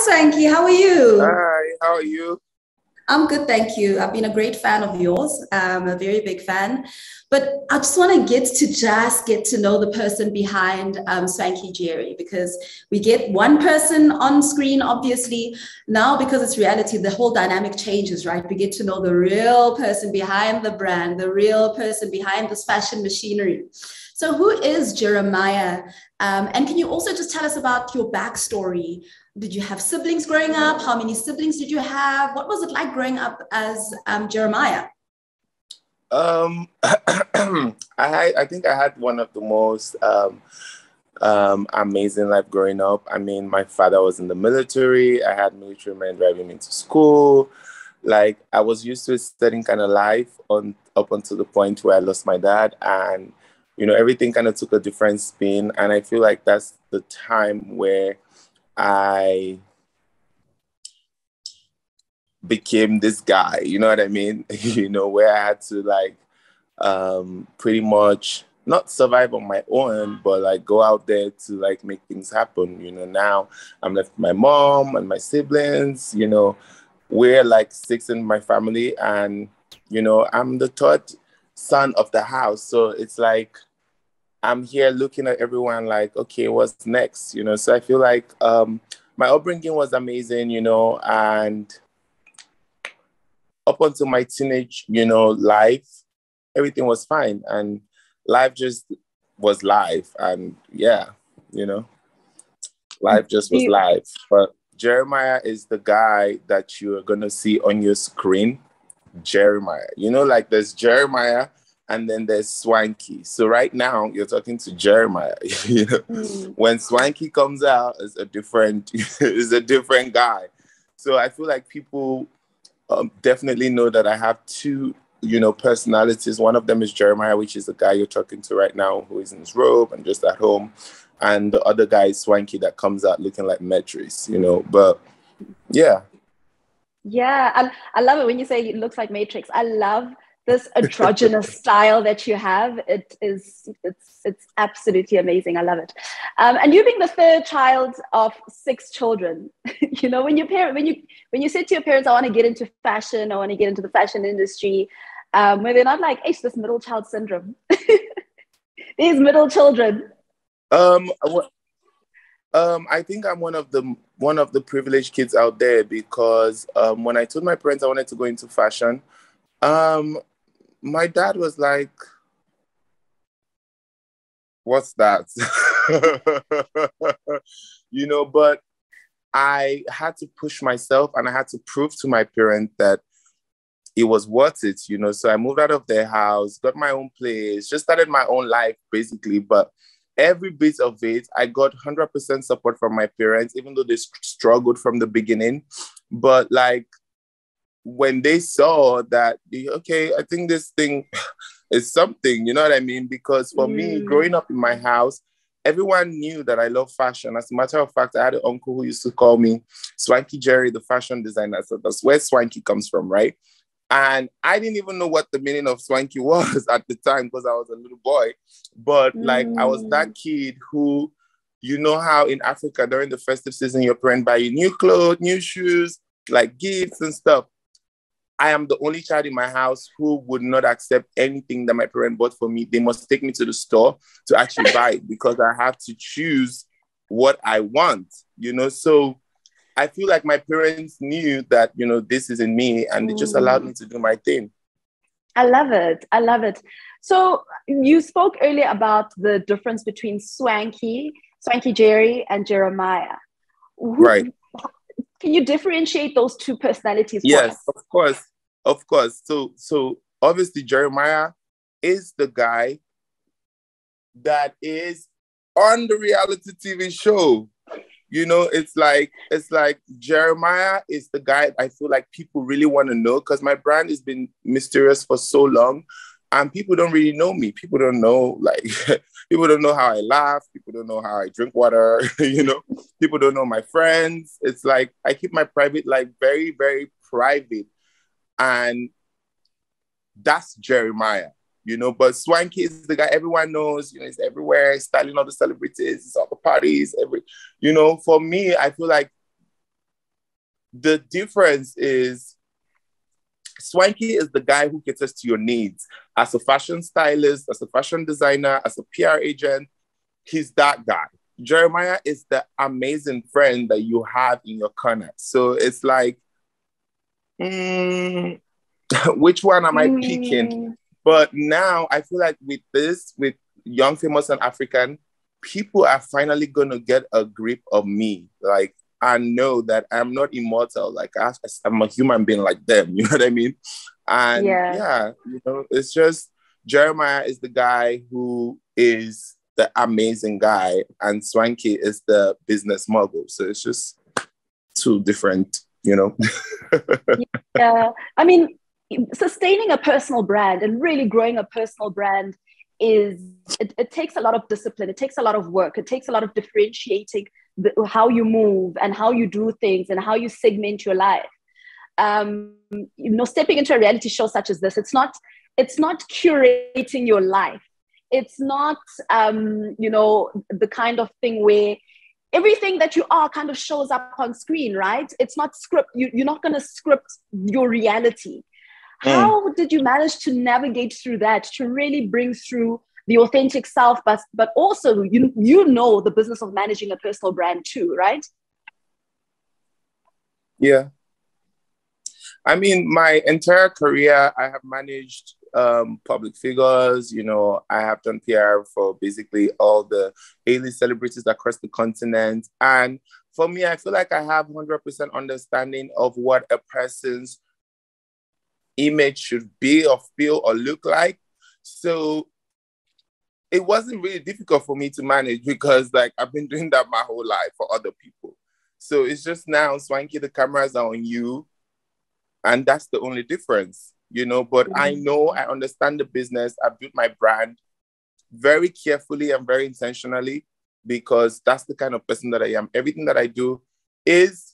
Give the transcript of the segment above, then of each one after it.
Swanky, how are you? Hi, how are you? I'm good, thank you. I've been a great fan of yours. I'm a very big fan. But I just want to get to know the person behind Swanky Jerry because we get one person on screen, obviously. Now, because it's reality, the whole dynamic changes, right? We get to know the real person behind the brand, the real person behind this fashion machinery. So, who is Jeremiah? And can you also just tell us about your backstory? Did you have siblings growing up? How many siblings did you have? What was it like growing up as Jeremiah? I think I had one of the most amazing life growing up. I mean, my father was in the military. I had military men driving me to school. Like I was used to a certain kind of life on up until the point where I lost my dad, and everything kind of took a different spin. And I feel like that's the time where I became this guy, you know what I mean? Where I had to pretty much not survive on my own, but like go out there to like make things happen. Now I'm left with my mom and my siblings, we're like six in my family, and I'm the third son of the house. So it's like I'm here looking at everyone like, okay, what's next? So I feel like my upbringing was amazing, and up until my teenage, life, everything was fine. And life just was life. And yeah, life just was life. But Jeremiah is the guy that you're going to see on your screen. Jeremiah. Like there's Jeremiah and then there's Swanky. So right now you're talking to Jeremiah. When Swanky comes out, it's is a different guy. So I feel like people definitely know that I have two, personalities. One of them is Jeremiah, which is the guy you're talking to right now, who is in his robe and just at home. And the other guy is Swanky that comes out looking like Matrix, But yeah. Yeah, and I love it when you say it looks like Matrix. I love this androgynous style that you have. It's absolutely amazing. I love it. And you being the third child of six children, when you said to your parents, I want to get into fashion, I want to get into the fashion industry, where they're not like, it's this middle child syndrome. These middle children. I think I'm one of the privileged kids out there because when I told my parents I wanted to go into fashion, my dad was like, "What's that?" But I had to push myself and I had to prove to my parents that it was worth it, So I moved out of their house, got my own place, just started my own life basically, but every bit of it, I got 100% support from my parents, even though they struggled from the beginning. But like, when they saw that, okay, I think this thing is something, you know what I mean? Because for me, growing up in my house, everyone knew that I love fashion. As a matter of fact, I had an uncle who used to call me SwankyJerry, the fashion designer. So that's where Swanky comes from, right? And I didn't even know what the meaning of Swanky was at the time because I was a little boy. But like, I was that kid who, how in Africa during the festive season, your parents buy you new clothes, new shoes, like gifts and stuff. I am the only child in my house who would not accept anything that my parents bought for me. They must take me to the store to actually buy it because I have to choose what I want, So I feel like my parents knew that, this is in me and they just allowed me to do my thing. I love it. I love it. So you spoke earlier about the difference between SwankyJerry and Jeremiah. Right. Can you differentiate those two personalities? Yes, of course. So obviously Jeremiah is the guy that is on the reality TV show. It's like Jeremiah is the guy I feel like people really want to know because my brand has been mysterious for so long and people don't really know me. People don't know, people don't know how I laugh. People don't know how I drink water. People don't know my friends. It's like I keep my private life very, very private. And that's Jeremiah. But Swanky is the guy everyone knows, he's everywhere, he's styling all the celebrities, it's all the parties, for me, I feel like the difference is Swanky is the guy who caters to your needs. As a fashion stylist, as a fashion designer, as a PR agent, he's that guy. Jeremiah is the amazing friend that you have in your corner. So it's like, which one am I picking? But now I feel like with this, with Young, Famous, and African, people are finally going to get a grip of me. Like, I know that I'm not immortal. Like, I'm a human being like them. You know what I mean? And yeah, you know, it's just Jeremiah is the guy who is the amazing guy, and Swanky is the business mogul. So it's just two different, you know. Yeah, I mean, sustaining a personal brand and really growing a personal brand it takes a lot of discipline. It takes a lot of work. It takes a lot of differentiating how you move and how you do things and how you segment your life. You know, stepping into a reality show such as this, it's not curating your life. It's not, you know, the kind of thing where everything that you are kind of shows up on screen, right? It's not script. You're not going to script your reality. How did you manage to navigate through that, to really bring through the authentic self, but also, you know, the business of managing a personal brand too, right? Yeah. I mean, my entire career, I have managed public figures. You know, I have done PR for basically all the A-list celebrities across the continent. And for me, I feel like I have 100% understanding of what a person's image should be or feel or look like. So it wasn't really difficult for me to manage because like I've been doing that my whole life for other people. So it's just now, Swanky, the cameras are on you. And that's the only difference, you know, but I know I understand the business. I built my brand very carefully and very intentionally because that's the kind of person that I am. Everything that I do is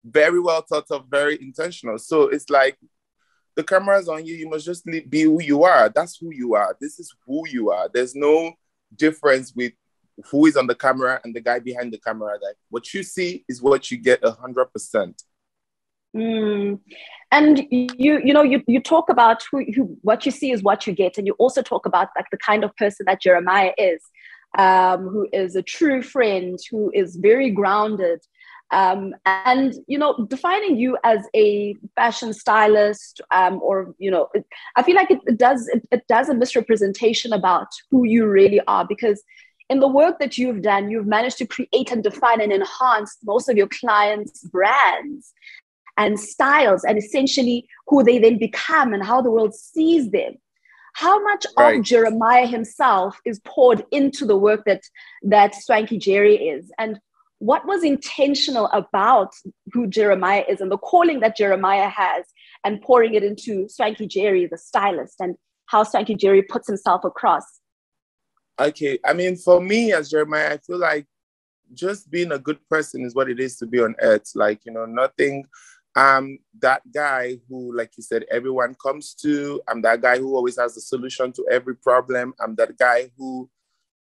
very well thought of, very intentional. So it's like the camera's on you. You must just be who you are. That's who you are. This is who you are. There's no difference with who is on the camera and the guy behind the camera. Like what you see is what you get 100%. And you talk about what you see is what you get, and you also talk about like the kind of person that Jeremiah is, who is a true friend, who is very grounded, and you know, defining you as a fashion stylist, or you know, I feel like it does a misrepresentation about who you really are, because in the work that you've done, you've managed to create and define and enhance most of your clients' brands and styles, and essentially who they then become and how the world sees them. How much of Jeremiah himself is poured into the work that SwankyJerry is? And what was intentional about who Jeremiah is and the calling that Jeremiah has, and pouring it into SwankyJerry, the stylist, and how SwankyJerry puts himself across? Okay, I mean, for me as Jeremiah, I feel like just being a good person is what it is to be on earth. Like, you know, nothing. I'm that guy who, like you said, everyone comes to. I'm that guy who always has a solution to every problem. I'm that guy who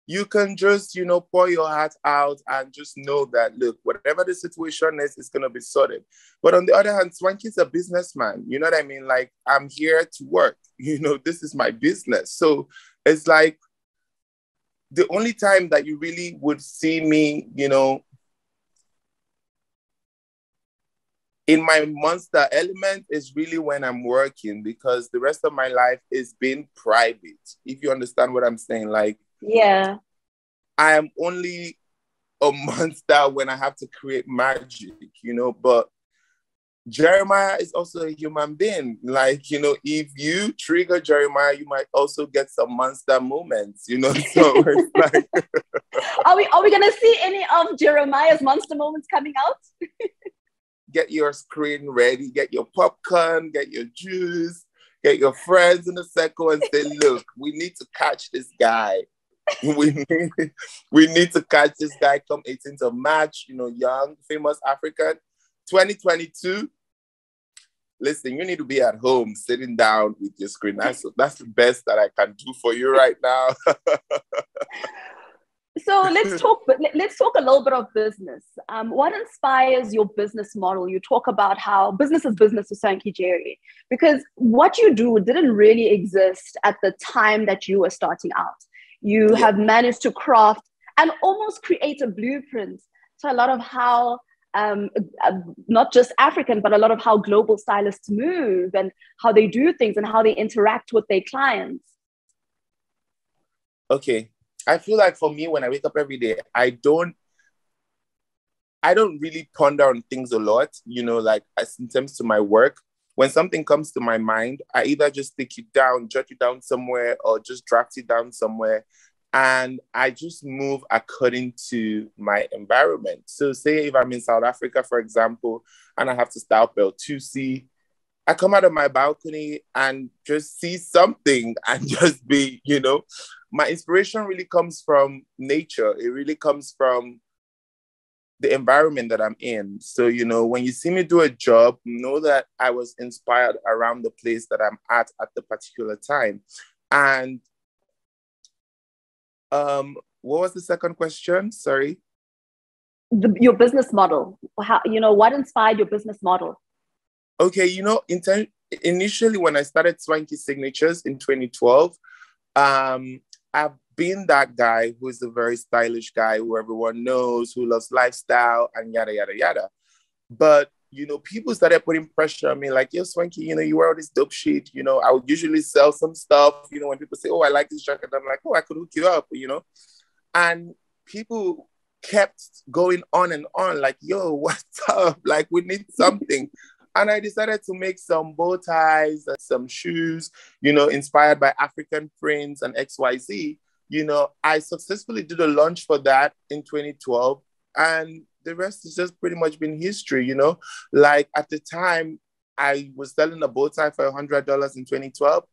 you can just, you know, pour your heart out and just know that, look, whatever the situation is, it's going to be sorted. But on the other hand, Swanky's a businessman. You know what I mean? Like, I'm here to work. You know, this is my business. So it's like the only time that you really would see me, you know, in my monster element is really when I'm working, because the rest of my life is being private. If you understand what I'm saying, like, yeah, I am only a monster when I have to create magic, you know, but Jeremiah is also a human being. Like, you know, if you trigger Jeremiah, you might also get some monster moments, you know, so it's like. Are we going to see any of Jeremiah's monster moments coming out? Get your screen ready, get your popcorn, get your juice, get your friends in a circle and say, look, we need to catch this guy. we need to catch this guy come 18th of March, you know, Young, Famous African, 2022. Listen, you need to be at home, sitting down with your screen. That's the best that I can do for you right now. So let's talk a little bit of business. What inspires your business model? You talk about how business is business with SwankyJerry, because what you do didn't really exist at the time that you were starting out. You have managed to craft and almost create a blueprint to a lot of how not just African, but a lot of how global stylists move and how they do things and how they interact with their clients. Okay. I feel like for me, when I wake up every day, I don't really ponder on things a lot, like as in terms to my work. When something comes to my mind, I either just take it down, jot it down somewhere, or just draft it down somewhere. And I just move according to my environment. So say if I'm in South Africa, for example, and I have to style Beltusi, I come out of my balcony and just see something and just be, my inspiration really comes from nature. It really comes from the environment that I'm in. So, when you see me do a job, know that I was inspired around the place that I'm at the particular time. And what was the second question? Sorry. Your business model. How, what inspired your business model? Okay, initially when I started Swanky Signatures in 2012, I've been that guy who is a very stylish guy who everyone knows, who loves lifestyle and yada, yada, yada. But, people started putting pressure on me like, yo, Swanky, you wear all this dope shit. I would usually sell some stuff, when people say, oh, I like this jacket, I'm like, oh, I could hook you up, And people kept going on and on like, yo, what's up? Like, we need something. And I decided to make some bow ties and some shoes, inspired by African prints and XYZ. I successfully did a launch for that in 2012. And the rest has just pretty much been history, Like at the time, I was selling a bow tie for $100 in 2012.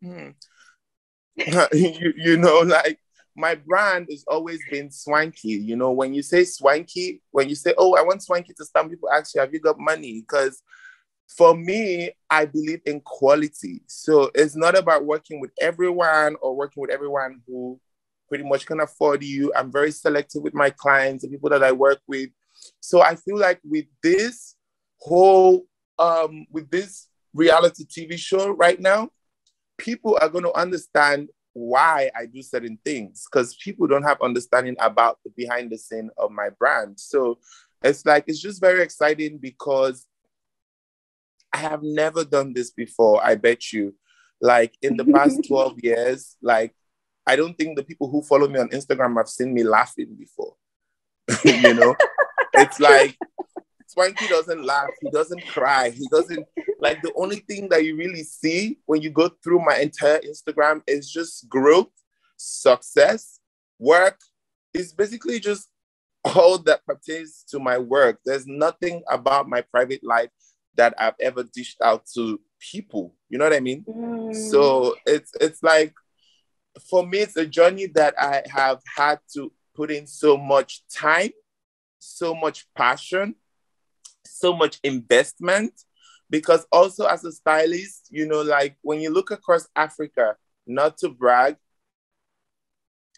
Like my brand has always been Swanky. When you say Swanky, when you say, oh, I want Swanky to stamp, people ask you, have you got money? Because for me, I believe in quality. So it's not about working with everyone or working with everyone who pretty much can afford you. I'm very selective with my clients, the people that I work with. So I feel like with this whole, with this reality TV show right now, people are going to understand why I do certain things because people don't have understanding about the behind the scene of my brand. So it's just very exciting because I have never done this before, I bet you. Like in the past 12 years, like I don't think the people who follow me on Instagram have seen me laughing before. It's like Swanky doesn't laugh, he doesn't cry, he doesn't, like the only thing that you really see when you go through my entire Instagram is just growth, success, work. It's basically just all that pertains to my work. There's nothing about my private life that I've ever dished out to people. You know what I mean? So it's like, for me, it's a journey that I have had to put in so much time, so much passion, so much investment, because also as a stylist, like when you look across Africa, not to brag,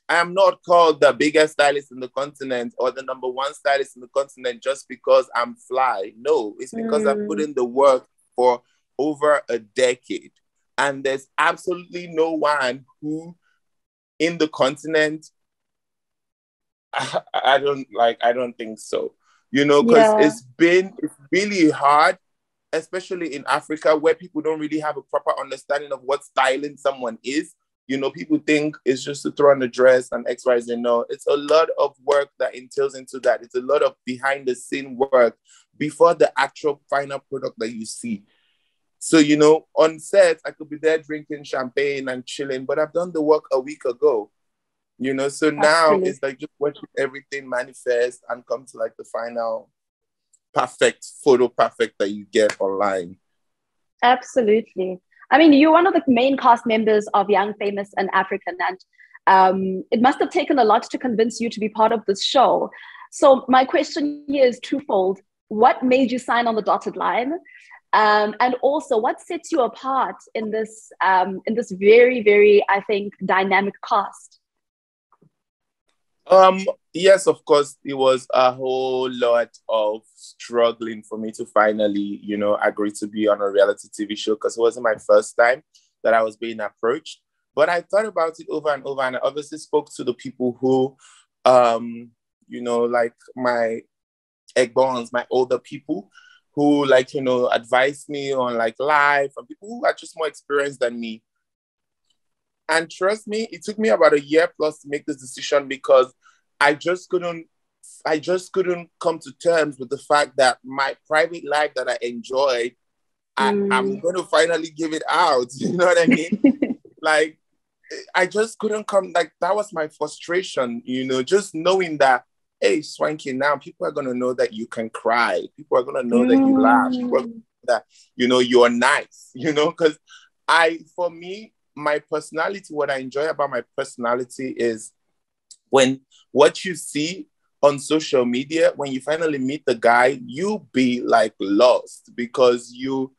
I am not called the biggest stylist in the continent or the number one stylist in the continent just because I'm fly. No, it's because I've put in the work for over a decade. And there's absolutely no one who in the continent, I don't think so. Because it's really hard, especially in Africa where people don't really have a proper understanding of what styling someone is. People think it's just to throw on a dress and X, Y, Z. No, it's a lot of work that entails into that. It's a lot of behind the scene work before the actual final product that you see. So, on set, I could be there drinking champagne and chilling, but I've done the work a week ago. So now it's like just watching everything manifest and come to like the final perfect that you get online. Absolutely. I mean, you're one of the main cast members of Young, Famous, and African, and it must have taken a lot to convince you to be part of this show. So my question here is twofold. What made you sign on the dotted line? And also, what sets you apart in this very, very, I think, dynamic cast? Yes, of course, it was a whole lot of struggling for me to finally, agree to be on a reality TV show because it wasn't my first time that I was being approached. But I thought about it over and over, and I obviously spoke to the people who, like my egbons, my older people who advised me on like life, and people who are just more experienced than me. And trust me, it took me about a year plus to make this decision because I just couldn't come to terms with the fact that my private life that I enjoyed, I'm going to finally give it out. You know what I mean? Like, I just couldn't come, like, that was my frustration, just knowing that, hey, Swanky, now people are going to know that you can cry. People are going to know that you laugh. People are gonna know that, you're nice, because for me, my personality, what I enjoy about my personality is when what you see on social media, when you finally meet the guy, you be like lost because you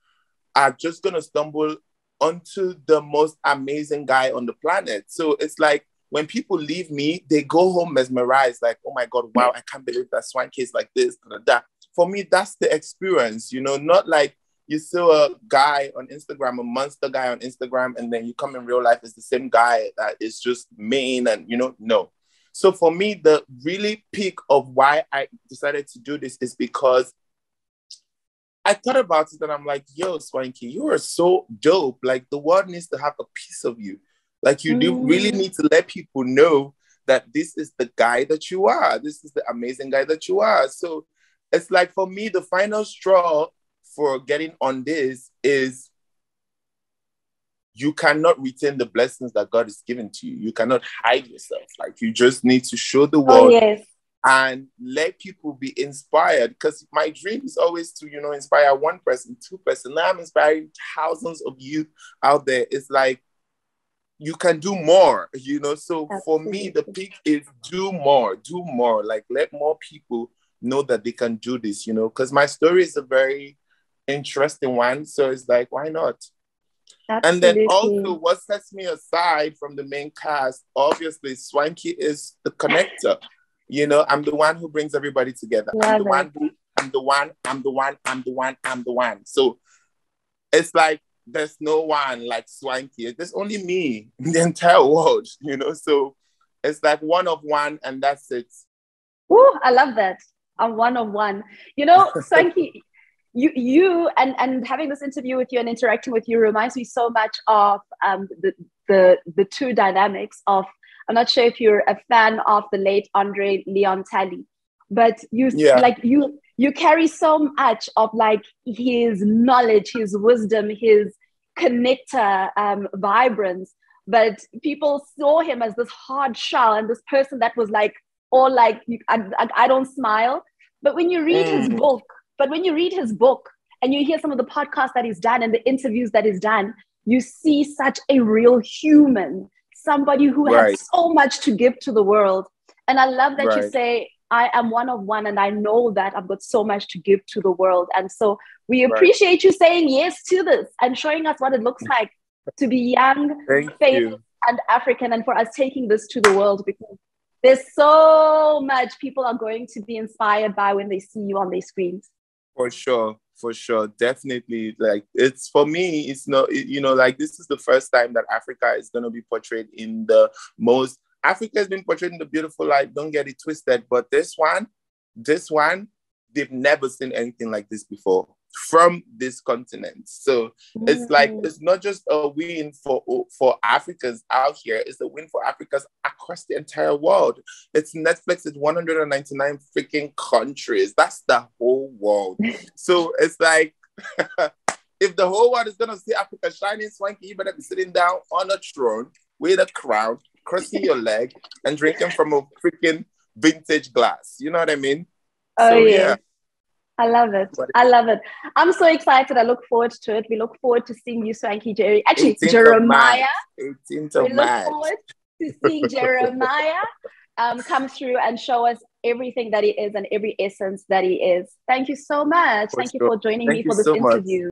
are just going to stumble onto the most amazing guy on the planet. So it's like when people leave me, they go home mesmerized, like, oh my God, wow, I can't believe that Swanky is like this, that. For me, that's the experience, not like you see a guy on Instagram, a monster guy on Instagram, and then you come in real life, it's the same guy that is just mean and, no. So for me, the really peak of why I decided to do this is because I thought about it and I'm like, yo, Swanky, you are so dope. Like the world needs to have a piece of you. Like you do really need to let people know that this is the guy that you are. This is the amazing guy that you are. So it's like for me, the final straw for getting on this is you cannot retain the blessings that God has given to you. You cannot hide yourself. Like you just need to show the world and let people be inspired. Because my dream is always to, inspire one person, two person. Now I'm inspiring thousands of youth out there. It's like you can do more, So for me, the peak is do more. Like let more people know that they can do this, because my story is a very interesting one. So it's like, why not? Absolutely. And then also what sets me aside from the main cast, obviously Swanky is the connector. I'm the one who brings everybody together. I'm the one. So it's like there's no one like Swanky. There's only me in the entire world, So it's like one of one, and that's it. Oh, I love that. I'm one of one. Swanky, you and having this interview with you and interacting with you reminds me so much of the two dynamics of, I'm not sure if you're a fan of the late Andre Leon Talley, but you carry so much of like his knowledge, his wisdom, his connector vibrance, but people saw him as this hard shell and this person that was like all like I don't smile. But when you read his book, and you hear some of the podcasts that he's done and the interviews that he's done, you see such a real human, somebody who has so much to give to the world. And I love that you say, I am one of one, and I know that I've got so much to give to the world. And so we appreciate you saying yes to this and showing us what it looks like to be young, famous, and African, and for us taking this to the world, because there's so much people are going to be inspired by when they see you on their screens. For sure. Definitely. Like it's, for me, it's not, like this is the first time that Africa is going to be portrayed in the most, Africa has been portrayed in the beautiful light. Don't get it twisted. But this one, they've never seen anything like this before from this continent. So it's like, it's not just a win for Africans out here, it's a win for Africans across the entire world. It's Netflix is 199 freaking countries. That's the whole world. So it's like, if the whole world is gonna see Africa shining, Swanky, you better be sitting down on a throne with a crown, crossing your leg and drinking from a freaking vintage glass. You know what I mean? Yeah. I love it. I'm so excited. I look forward to it. We look forward to seeing you, SwankyJerry. Actually, Jeremiah. 18th of March. We look forward to seeing Jeremiah come through and show us everything that he is and every essence that he is. Thank you so much. Thank you for joining me for this interview.